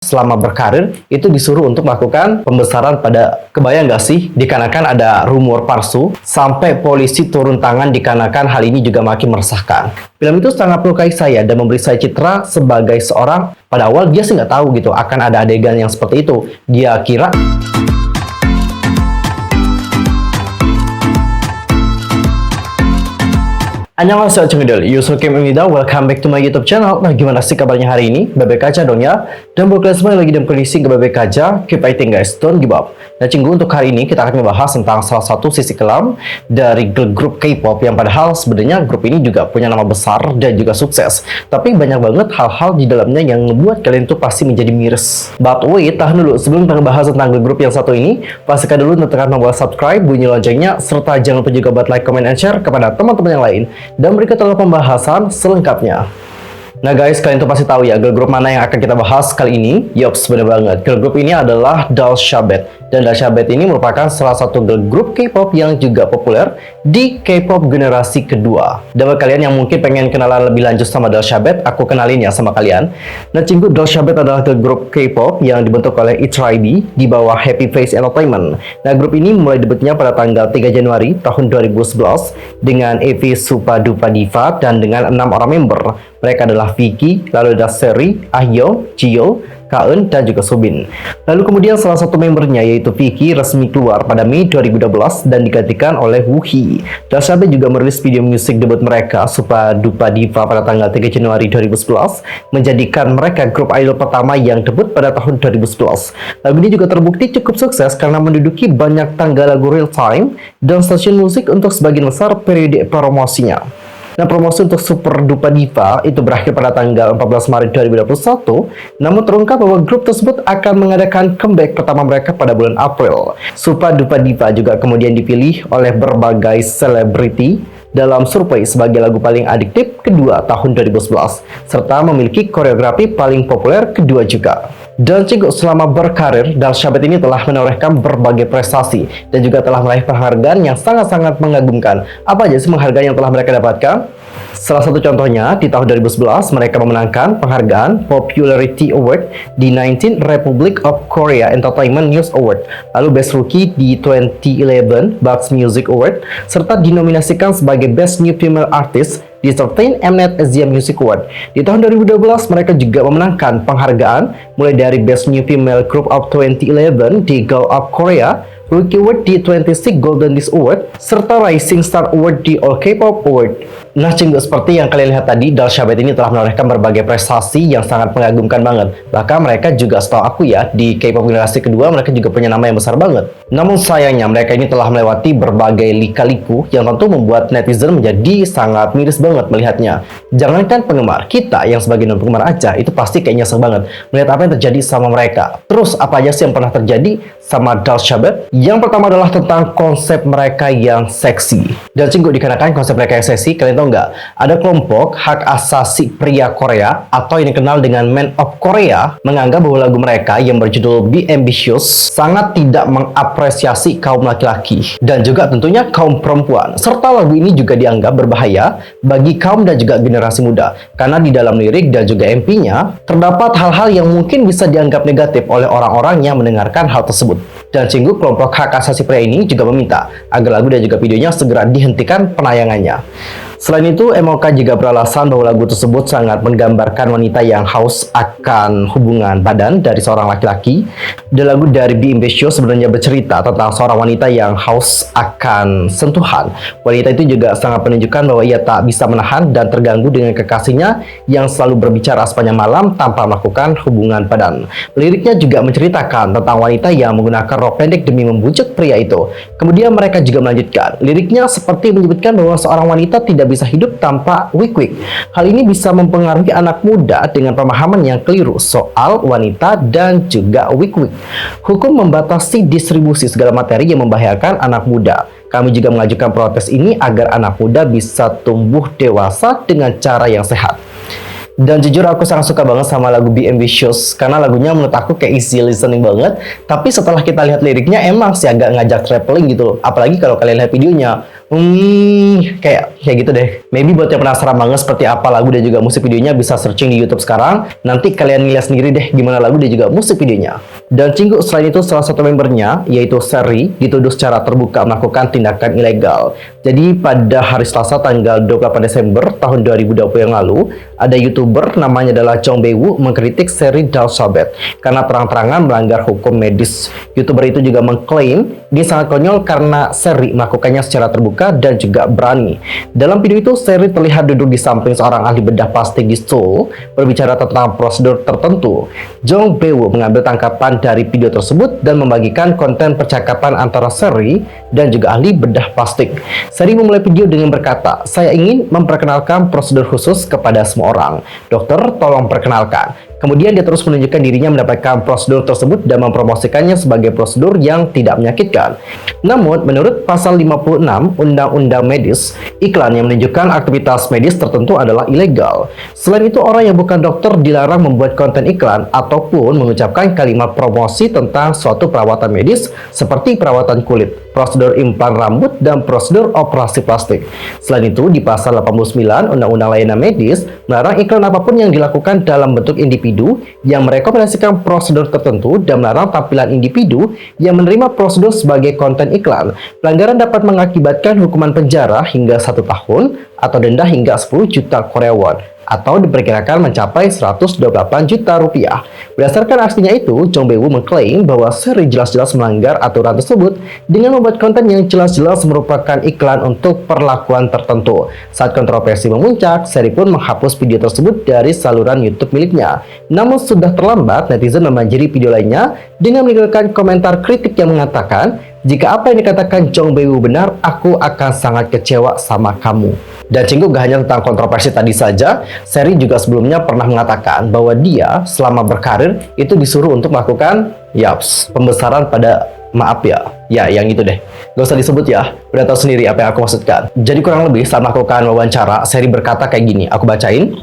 selama berkarir itu disuruh untuk melakukan pembesaran pada, kebayang nggak sih, dikarenakan ada rumor palsu sampai polisi turun tangan dikarenakan hal ini juga makin meresahkan. Film itu sangat melukai saya dan memberi saya citra sebagai seorang, pada awal dia sih nggak tahu gitu akan ada adegan yang seperti itu. Dia kira Annyeonghaseyo Chungidol, Yusuke Imida, welcome back to my YouTube channel. Nah, gimana sih kabarnya hari ini? Baik-baik aja dong ya. Dan buat kalian semua yang lagi dalam kondisi baik-baik aja, keep fighting guys, don't give up. Nah, Cinggu, untuk hari ini kita akan membahas tentang salah satu sisi kelam dari grup K-pop yang padahal sebenarnya grup ini juga punya nama besar dan juga sukses. Tapi banyak banget hal-hal di dalamnya yang membuat kalian tuh pasti menjadi miris. But wait, tahan dulu. Sebelum kita membahas tentang grup yang satu ini, pastikan dulu untuk tekan tombol subscribe, bunyi loncengnya, serta jangan lupa juga buat like, comment, and share kepada teman-teman yang lain. Dan berikut adalah pembahasan selengkapnya. Nah guys, kalian tuh pasti tahu ya girl group mana yang akan kita bahas kali ini? Yops, bener banget. Girl group ini adalah Dalshabet. Dan Dalshabet ini merupakan salah satu girl group K-pop yang juga populer di K-pop generasi kedua. Dan buat kalian yang mungkin pengen kenalan lebih lanjut sama Dalshabet, aku kenalin ya sama kalian. Nah Cinggu, Dalshabet adalah girl group K-pop yang dibentuk oleh HYD di bawah Happy Face Entertainment. Nah grup ini mulai debutnya pada tanggal 3 Januari tahun 2011 dengan EV Supa Dupa Diva dan dengan 6 orang member. Mereka adalah Vicky, lalu ada Seri, Ahyo, Jio, Kaeun, dan juga Subin. Lalu kemudian salah satu membernya yaitu Vicky resmi keluar pada Mei 2012 dan digantikan oleh Woohee. Dalshabet juga merilis video musik debut mereka Supa Dupa Diva pada tanggal 3 Januari 2011, menjadikan mereka grup idol pertama yang debut pada tahun 2011. Lagu ini juga terbukti cukup sukses karena menduduki banyak tangga lagu real time dan stasiun musik untuk sebagian besar periode promosinya. Nah, promosi untuk Super Dupa Diva itu berakhir pada tanggal 14 Maret 2021, namun terungkap bahwa grup tersebut akan mengadakan comeback pertama mereka pada bulan April. Super Dupa Diva juga kemudian dipilih oleh berbagai selebriti dalam survei sebagai lagu paling adiktif kedua tahun 2011, serta memiliki koreografi paling populer kedua juga. Dan Cinggu, selama berkarir, Dalshabet ini telah menorehkan berbagai prestasi dan juga telah meraih penghargaan yang sangat-sangat mengagumkan. Apa aja sih penghargaan yang telah mereka dapatkan? Salah satu contohnya, di tahun 2011 mereka memenangkan penghargaan Popularity Award di 19 Republic of Korea Entertainment News Award, lalu Best Rookie di 2011 Bucks Music Award, serta dinominasikan sebagai Best New Female Artist di 13 Mnet Asia Music Award. Di tahun 2012 mereka juga memenangkan penghargaan mulai dari Best New Female Group of 2011 di Girl of Korea, Rookie Award di 26 Golden Disc Award, serta Rising Star Award di All K-pop Award. Nah Cinggu, seperti yang kalian lihat tadi, Dalshabet ini telah menorehkan berbagai prestasi yang sangat mengagumkan banget. Bahkan mereka juga, setahu aku ya, di K-pop generasi kedua mereka juga punya nama yang besar banget. Namun sayangnya mereka ini telah melewati berbagai lika-liku yang tentu membuat netizen menjadi sangat miris banget melihatnya. Jangankan penggemar, kita yang sebagai non-penggemar aja itu pasti kayak nyesel banget melihat apa yang terjadi sama mereka. Terus apa aja sih yang pernah terjadi sama Dalshabet? Yang pertama adalah tentang konsep mereka yang seksi. Dan Cinggu, dikarenakan konsep mereka yang seksi, kalian tahu nggak? Ada kelompok hak asasi pria Korea atau yang dikenal dengan Men of Korea menganggap bahwa lagu mereka yang berjudul Be Ambitious sangat tidak mengapresiasi kaum laki-laki dan juga tentunya kaum perempuan. Serta lagu ini juga dianggap berbahaya bagi kaum dan juga generasi muda karena di dalam lirik dan juga MP-nya terdapat hal-hal yang mungkin bisa dianggap negatif oleh orang-orang yang mendengarkan hal tersebut. Dan Cinggu, kelompok hak asasi pria ini juga meminta agar lagu dan juga videonya segera dihentikan penayangannya. Selain itu, MOK juga beralasan bahwa lagu tersebut sangat menggambarkan wanita yang haus akan hubungan badan dari seorang laki-laki. Dan lagu dari Be Ambitious sebenarnya bercerita tentang seorang wanita yang haus akan sentuhan. Wanita itu juga sangat menunjukkan bahwa ia tak bisa menahan dan terganggu dengan kekasihnya yang selalu berbicara sepanjang malam tanpa melakukan hubungan badan. Liriknya juga menceritakan tentang wanita yang menggunakan rok pendek demi membujuk pria itu. Kemudian mereka juga melanjutkan, liriknya seperti menyebutkan bahwa seorang wanita tidak bisa hidup tanpa wik-wik. Hal ini bisa mempengaruhi anak muda dengan pemahaman yang keliru soal wanita dan juga wik-wik. Hukum membatasi distribusi segala materi yang membahayakan anak muda. Kami juga mengajukan protes ini agar anak muda bisa tumbuh dewasa dengan cara yang sehat. Dan jujur aku sangat suka banget sama lagu Be Ambitious karena lagunya menurut aku kayak easy listening banget. Tapi setelah kita lihat liriknya emang sih agak ngajak traveling gitu loh. Apalagi kalau kalian lihat videonya. Kayak gitu deh. Maybe buat yang penasaran banget seperti apa lagu dan juga musik videonya, bisa searching di YouTube sekarang. Nanti kalian lihat sendiri deh gimana lagu dan juga musik videonya. Dan Cinggu selain itu salah satu membernya, yaitu Seri, dituduh secara terbuka melakukan tindakan ilegal. Jadi pada hari Selasa tanggal 28 Desember tahun 2020 yang lalu, ada YouTuber namanya adalah Jong Bae-woo mengkritik Seri Dalshabet karena terang-terangan melanggar hukum medis. YouTuber itu juga mengklaim dia sangat konyol karena Seri melakukannya secara terbuka dan juga berani. Dalam video itu, Seri terlihat duduk di samping seorang ahli bedah plastik di Seoul berbicara tentang prosedur tertentu. Jong Bae-woo mengambil tangkapan dari video tersebut dan membagikan konten percakapan antara Seri dan juga ahli bedah plastik. Seri memulai video dengan berkata, "Saya ingin memperkenalkan prosedur khusus kepada semua orang. Dokter, tolong perkenalkan." Kemudian dia terus menunjukkan dirinya mendapatkan prosedur tersebut dan mempromosikannya sebagai prosedur yang tidak menyakitkan. Namun, menurut pasal 56 Undang-Undang Medis, iklan yang menunjukkan aktivitas medis tertentu adalah ilegal. Selain itu, orang yang bukan dokter dilarang membuat konten iklan ataupun mengucapkan kalimat promosi tentang suatu perawatan medis seperti perawatan kulit, prosedur implan rambut, dan prosedur operasi plastik. Selain itu, di pasal 89 Undang-Undang Layanan Medis melarang iklan apapun yang dilakukan dalam bentuk individu yang merekomendasikan prosedur tertentu dan melarang tampilan individu yang menerima prosedur sebagai konten iklan. Pelanggaran dapat mengakibatkan hukuman penjara hingga 1 tahun atau denda hingga 10 juta Korea won, atau diperkirakan mencapai 128 juta rupiah. Berdasarkan aksinya itu, Jong Bae-woo mengklaim bahwa Seri jelas-jelas melanggar aturan tersebut dengan membuat konten yang jelas-jelas merupakan iklan untuk perlakuan tertentu. Saat kontroversi memuncak, Seri pun menghapus video tersebut dari saluran YouTube miliknya. Namun sudah terlambat, netizen membanjiri video lainnya dengan meninggalkan komentar kritik yang mengatakan, "Jika apa yang dikatakan Jong Bae-woo benar, aku akan sangat kecewa sama kamu." Dan Cinggu gak hanya tentang kontroversi tadi saja, Seri juga sebelumnya pernah mengatakan bahwa dia selama berkarir itu disuruh untuk melakukan pembesaran pada, maaf ya yang itu deh, gak usah disebut ya, udah tahu sendiri apa yang aku maksudkan. Jadi kurang lebih saat melakukan wawancara, Seri berkata kayak gini, aku bacain.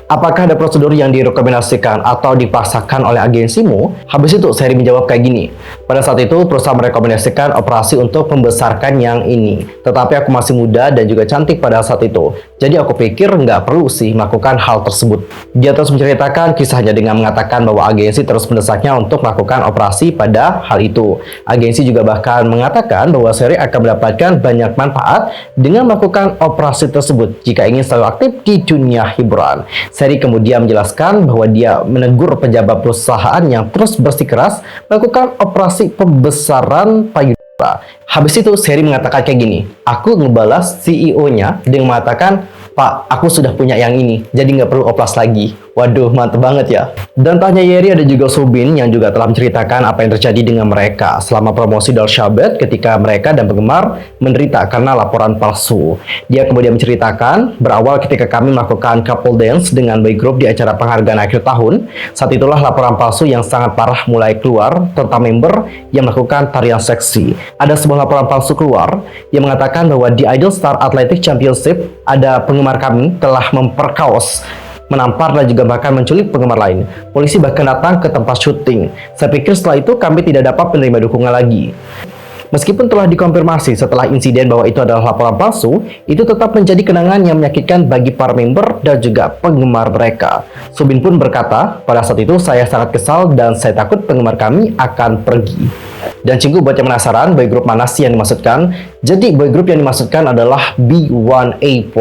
"Apakah ada prosedur yang direkomendasikan atau dipaksakan oleh agensimu?" Habis itu Seri menjawab kayak gini, "Pada saat itu perusahaan merekomendasikan operasi untuk membesarkan yang ini. Tetapi aku masih muda dan juga cantik pada saat itu. Jadi aku pikir nggak perlu sih melakukan hal tersebut." Dia terus menceritakan kisahnya dengan mengatakan bahwa agensi terus mendesaknya untuk melakukan operasi pada hal itu. Agensi juga bahkan mengatakan bahwa Seri akan mendapatkan banyak manfaat dengan melakukan operasi tersebut jika ingin selalu aktif di dunia hiburan. Seri kemudian menjelaskan bahwa dia menegur pejabat perusahaan yang terus bersikeras melakukan operasi pembesaran payudara. Habis itu Seri mengatakan kayak gini, "Aku ngebalas CEO-nya dengan mengatakan, 'Pak, aku sudah punya yang ini, jadi nggak perlu oplas lagi.'" Waduh, mantep banget ya. Dan tak hanya Yeri, ada juga Subin yang juga telah menceritakan apa yang terjadi dengan mereka selama promosi Dalshabet ketika mereka dan penggemar menderita karena laporan palsu. Dia kemudian menceritakan, "Berawal ketika kami melakukan couple dance dengan boy group di acara penghargaan akhir tahun. Saat itulah laporan palsu yang sangat parah mulai keluar tentang member yang melakukan tarian seksi. Ada sebuah laporan palsu keluar yang mengatakan bahwa di Idol Star Athletic Championship ada penggemar kami telah memperkaos, menampar dan juga bahkan menculik penggemar lain. Polisi bahkan datang ke tempat syuting. Saya pikir setelah itu kami tidak dapat menerima dukungan lagi." Meskipun telah dikonfirmasi setelah insiden bahwa itu adalah laporan palsu, itu tetap menjadi kenangan yang menyakitkan bagi para member dan juga penggemar mereka. Subin pun berkata, "Pada saat itu saya sangat kesal dan saya takut penggemar kami akan pergi." Dan Cinggu buat yang penasaran, boy group mana sih yang dimaksudkan? Jadi boy group yang dimaksudkan adalah B1A4.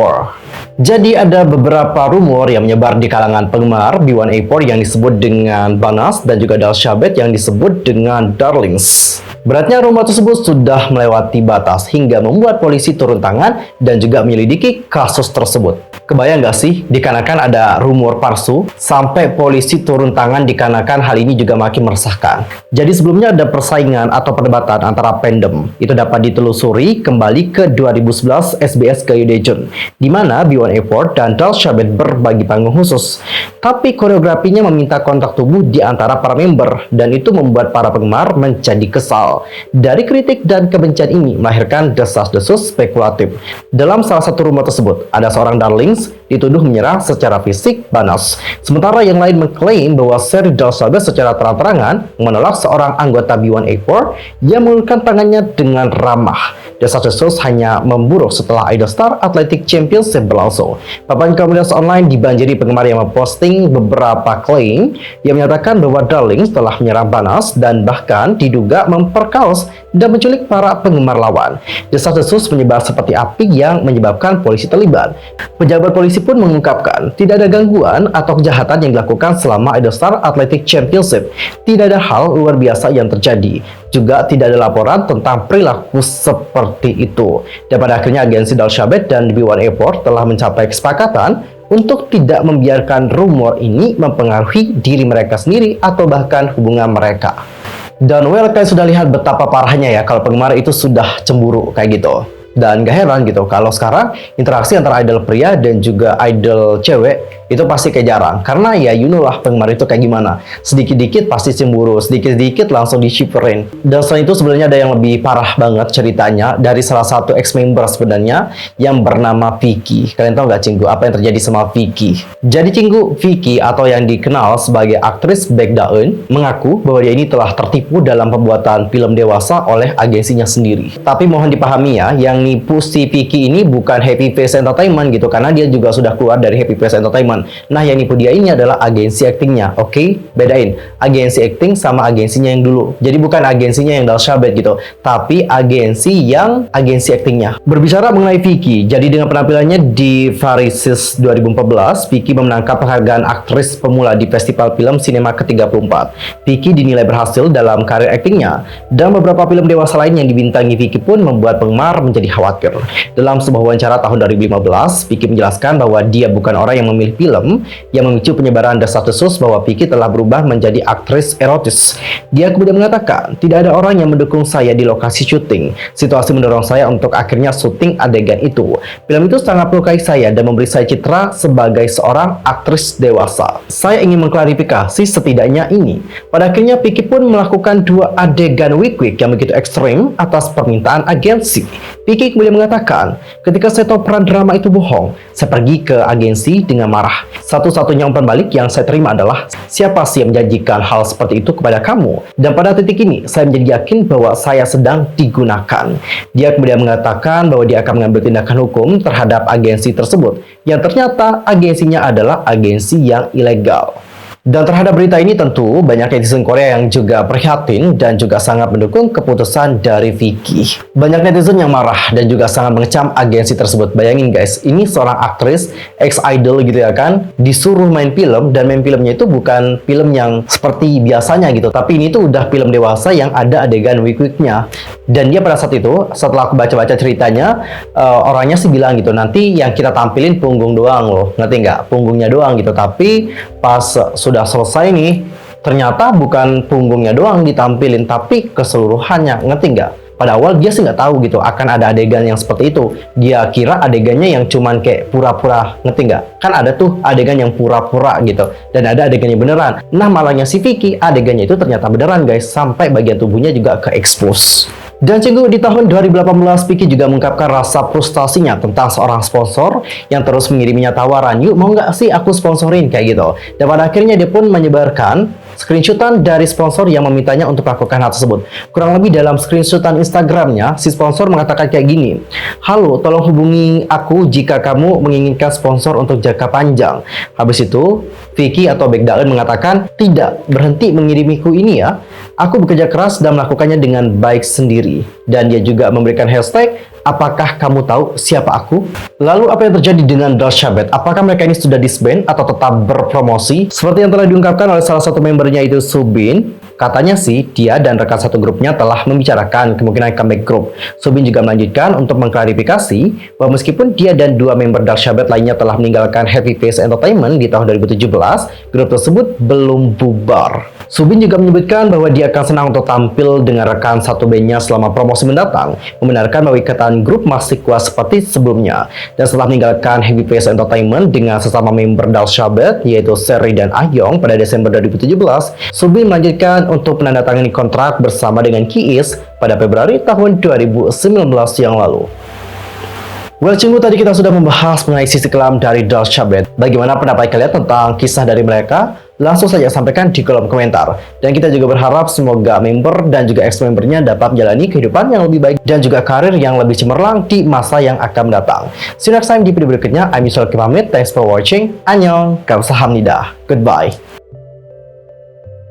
Jadi ada beberapa rumor yang menyebar di kalangan penggemar B1A4 yang disebut dengan Banas dan juga Dalshabet yang disebut dengan Darlings. Beratnya rumor tersebut sudah melewati batas hingga membuat polisi turun tangan dan juga menyelidiki kasus tersebut. Kebayang nggak sih dikarenakan ada rumor palsu sampai polisi turun tangan dikarenakan hal ini juga makin meresahkan. Jadi sebelumnya ada persaingan atau perdebatan antara fandom. Itu dapat ditelusuri kembali ke 2011 SBS Gayo Daejeon, di mana B1A4 dan Dalshabet berbagi panggung khusus. Tapi koreografinya meminta kontak tubuh di antara para member dan itu membuat para penggemar menjadi kesal. Dari kritik dan kebencian ini melahirkan desas-desus spekulatif. Dalam salah satu rumor tersebut, ada seorang Darlings dituduh menyerang secara fisik Banas. Sementara yang lain mengklaim bahwa Seri Dalshabet secara terang-terangan menolak seorang anggota B1A4 yang mengulurkan tangannya dengan ramah. Desas-desus hanya memburuk setelah Idol Star Athletic Championship berlangsung. Papan komunitas online dibanjiri penggemar yang memposting beberapa klaim yang menyatakan bahwa Darling telah menyerang panas dan bahkan diduga memperkaos dan menculik para penggemar lawan. Desas-desus menyebar seperti api yang menyebabkan polisi terlibat. Pejabat polisi pun mengungkapkan tidak ada gangguan atau kejahatan yang dilakukan selama Idol Star Athletic Championship. Tidak ada hal luar biasa yang terjadi. Juga tidak ada laporan tentang perilaku seperti itu. Dan pada akhirnya agensi Dalshabet dan B1 Airport telah mencapai kesepakatan untuk tidak membiarkan rumor ini mempengaruhi diri mereka sendiri atau bahkan hubungan mereka. Dan kalian sudah lihat betapa parahnya ya kalau penggemar itu sudah cemburu kayak gitu. Dan gak heran gitu kalau sekarang interaksi antara idol pria dan juga idol cewek itu pasti kayak jarang, karena ya lah penggemar itu kayak gimana, sedikit-dikit pasti cemburu, sedikit-sedikit langsung di-shiperin. Dan selain itu sebenarnya ada yang lebih parah banget ceritanya dari salah satu ex-member sebenarnya yang bernama Vicky. Kalian tahu nggak Cinggu apa yang terjadi sama Vicky? Jadi Cinggu, Vicky atau yang dikenal sebagai aktris Baek Da-eun mengaku bahwa dia ini telah tertipu dalam pembuatan film dewasa oleh agensinya sendiri. Tapi mohon dipahami ya, yang nipu si Vicky ini bukan Happy Face Entertainment gitu, karena dia juga sudah keluar dari Happy Face Entertainment. Nah, yang nipu dia ini adalah agensi aktingnya. Oke, bedain agensi akting sama agensinya yang dulu. Jadi bukan agensinya yang Dalshabet gitu, tapi agensi aktingnya. Berbicara mengenai Vicky, jadi dengan penampilannya di Varisis 2014, Vicky memenangkan penghargaan aktris pemula di Festival Film Sinema ke-34. Vicky dinilai berhasil dalam karir aktingnya, dan beberapa film dewasa lain yang dibintangi Vicky pun membuat penggemar menjadi khawatir. Dalam sebuah wawancara tahun 2015, Vicky menjelaskan bahwa dia bukan orang yang memilih film yang memicu penyebaran desas-desus bahwa Vicky telah berubah menjadi aktris erotis. Dia kemudian mengatakan, tidak ada orang yang mendukung saya di lokasi syuting. Situasi mendorong saya untuk akhirnya syuting adegan itu. Film itu sangat melukai saya dan memberi saya citra sebagai seorang aktris dewasa. Saya ingin mengklarifikasi setidaknya ini. Pada akhirnya Vicky pun melakukan 2 adegan wik-wik yang begitu ekstrim atas permintaan agensi. Vicky kemudian mengatakan, ketika saya tahu peran drama itu bohong, saya pergi ke agensi dengan marah. Satu-satunya umpan balik yang saya terima adalah, siapa sih yang menjanjikan hal seperti itu kepada kamu? Dan pada titik ini, saya menjadi yakin bahwa saya sedang digunakan. Dia kemudian mengatakan bahwa dia akan mengambil tindakan hukum terhadap agensi tersebut, yang ternyata agensinya adalah agensi yang ilegal. Dan terhadap berita ini tentu banyak netizen Korea yang juga prihatin dan juga sangat mendukung keputusan dari Vicky. Banyak netizen yang marah dan juga sangat mengecam agensi tersebut. Bayangin guys, ini seorang aktris ex-idol gitu ya kan, disuruh main film, dan main filmnya itu bukan film yang seperti biasanya gitu, tapi ini tuh udah film dewasa yang ada adegan wik-wiknya. Dan dia pada saat itu, setelah aku baca-baca ceritanya, orangnya sih bilang gitu, nanti yang kita tampilin punggung doang loh, ngerti nggak? Punggungnya doang gitu, tapi pas sudah selesai nih, ternyata bukan punggungnya doang ditampilin, tapi keseluruhannya, ngerti nggak? Pada awal dia sih nggak tahu gitu akan ada adegan yang seperti itu. Dia kira adegannya yang cuman kayak pura-pura, ngerti nggak? Kan ada tuh adegan yang pura-pura gitu, dan ada adegannya beneran. Nah malahnya si Vicky, adegannya itu ternyata beneran guys, sampai bagian tubuhnya juga ke-expose. Dan Cinggu, di tahun 2018, Vicky juga mengungkapkan rasa frustasinya tentang seorang sponsor yang terus mengiriminya tawaran, yuk mau nggak sih aku sponsorin kayak gitu. Dan pada akhirnya dia pun menyebarkan screenshotan dari sponsor yang memintanya untuk melakukan hal tersebut. Kurang lebih dalam screenshotan Instagramnya, si sponsor mengatakan kayak gini, halo, tolong hubungi aku jika kamu menginginkan sponsor untuk jangka panjang. Habis itu, Vicky atau Baek Da-eun mengatakan, tidak, berhenti mengirimiku ini ya. Aku bekerja keras dan melakukannya dengan baik sendiri. Dan dia juga memberikan hashtag, apakah kamu tahu siapa aku? Lalu apa yang terjadi dengan Dalshabet? Apakah mereka ini sudah disband atau tetap berpromosi? Seperti yang telah diungkapkan oleh salah satu membernya itu Subin, katanya sih dia dan rekan satu grupnya telah membicarakan kemungkinan comeback grup. Subin juga melanjutkan untuk mengklarifikasi bahwa meskipun dia dan 2 member Dalshabet lainnya telah meninggalkan Happy Face Entertainment di tahun 2017, grup tersebut belum bubar. Subin juga menyebutkan bahwa dia akan senang untuk tampil dengan rekan satu bandnya selama promosi mendatang, membenarkan bahwa ikatan grup masih kuat seperti sebelumnya. Dan setelah meninggalkan Happy Face Entertainment dengan sesama member Dalshabet, yaitu Seri dan Ah-young pada Desember 2017, Subin melanjutkan untuk menandatangani kontrak bersama dengan Ki-is pada Februari tahun 2019 yang lalu. Well, Cinggu, tadi kita sudah membahas mengenai sisi kelam dari Dalshabet. Bagaimana pendapat kalian tentang kisah dari mereka? langsung saja sampaikan di kolom komentar. Dan kita juga berharap semoga member dan juga ex-membernya dapat menjalani kehidupan yang lebih baik dan juga karir yang lebih cemerlang di masa yang akan mendatang. See you next time di video berikutnya. I'm Yusuf pamit. Thanks for watching. Annyeong. Kamsahamnida. Goodbye.